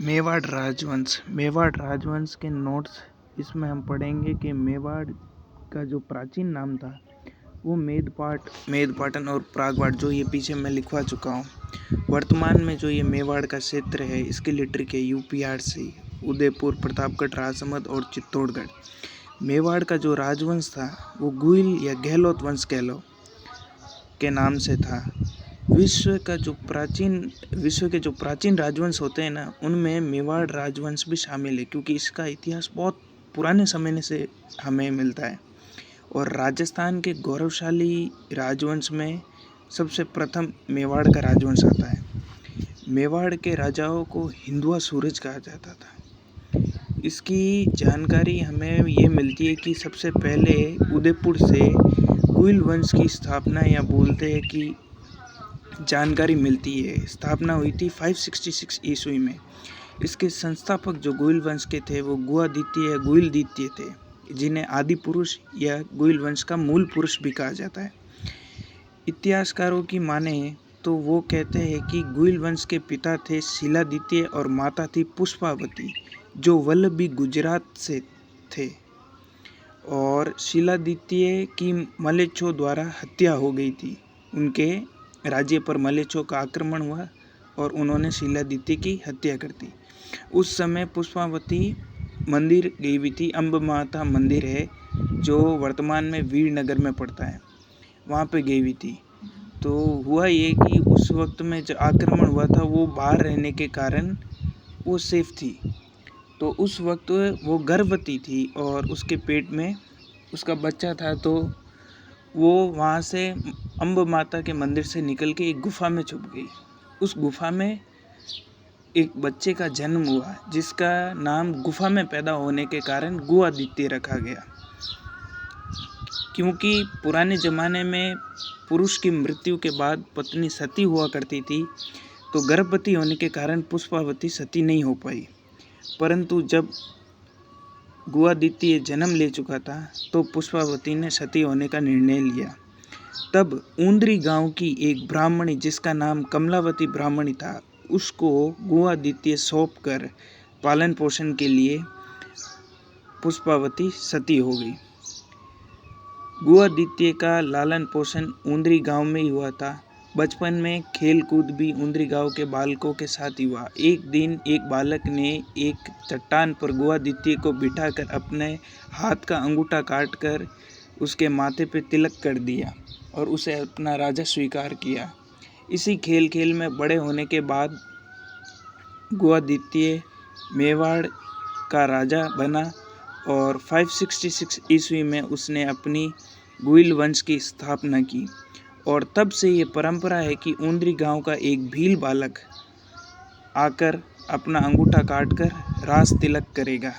मेवाड़ राजवंश के नोट्स इसमें हम पढ़ेंगे कि मेवाड़ का जो प्राचीन नाम था वो मेदपाटन और प्रागवाड़, जो ये पीछे मैं लिखवा चुका हूँ। वर्तमान में जो ये मेवाड़ का क्षेत्र है, इसकी लिटरिक है यूपीआरसी, उदयपुर, प्रतापगढ़, राजसमंद और चित्तौड़गढ़। मेवाड़ का जो राजवंश था वो गुइल या गहलोत वंश के नाम से था। विश्व के जो प्राचीन राजवंश होते हैं ना, उनमें मेवाड़ राजवंश भी शामिल है, क्योंकि इसका इतिहास बहुत पुराने समय से हमें मिलता है। और राजस्थान के गौरवशाली राजवंश में सबसे प्रथम मेवाड़ का राजवंश आता है। मेवाड़ के राजाओं को हिंदुआ सूरज कहा जाता था। इसकी जानकारी हमें ये मिलती है कि सबसे पहले उदयपुर से गुइल वंश की स्थापना, या बोलते हैं कि जानकारी मिलती है, स्थापना हुई थी 566 ईस्वी में। इसके संस्थापक जो गुइल वंश के थे वो गुइल द्वितीय थे, जिन्हें आदि पुरुष या गुइल वंश का मूल पुरुष भी कहा जाता है। इतिहासकारों की माने तो वो कहते हैं कि गुइल वंश के पिता थे शिलादित्य और माता थी पुष्पावती, जो वल्लभी गुजरात से थे। और शिलादित्य की मलेच्छों द्वारा हत्या हो गई थी। उनके राज्य पर मलेच्छों का आक्रमण हुआ और उन्होंने शिलादित्य की हत्या कर दी। उस समय पुष्पावती मंदिर गई हुई थी। अम्ब माता मंदिर है जो वर्तमान में वीरनगर में पड़ता है, वहाँ पे गई हुई थी। तो हुआ ये कि उस वक्त में जो आक्रमण हुआ था वो बाहर रहने के कारण वो सेफ थी। तो उस वक्त वो गर्भवती थी और उसके पेट में उसका बच्चा था। तो वो वहाँ से अम्ब माता के मंदिर से निकल के एक गुफा में छुप गई। उस गुफा में एक बच्चे का जन्म हुआ, जिसका नाम गुफा में पैदा होने के कारण गुआदित्य रखा गया। क्योंकि पुराने ज़माने में पुरुष की मृत्यु के बाद पत्नी सती हुआ करती थी, तो गर्भवती होने के कारण पुष्पावती सती नहीं हो पाई। परंतु जब गुआदित्य जन्म ले चुका था तो पुष्पावती ने सती होने का निर्णय लिया। तब ऊंद्री गांव की एक ब्राह्मणी, जिसका नाम कमलावती ब्राह्मणी था, उसको गुआदित्य सौंप कर पालन पोषण के लिए पुष्पावती सती हो गई। गुआदित्य का लालन पोषण ऊंद्री गांव में ही हुआ था। बचपन में खेल कूद भी ऊंद्री गांव के बालकों के साथ ही हुआ। एक दिन एक बालक ने एक चट्टान पर गुआदित्य को बिठाकर अपने हाथ का अंगूठा काटकर उसके माथे पे तिलक कर दिया और उसे अपना राजा स्वीकार किया। इसी खेल में बड़े होने के बाद गुआदित्य मेवाड़ का राजा बना और 566 ईस्वी में उसने अपनी गुइल वंश की स्थापना की। और तब से ये परंपरा है कि ऊंद्री गांव का एक भील बालक आकर अपना अंगूठा काटकर राज तिलक करेगा।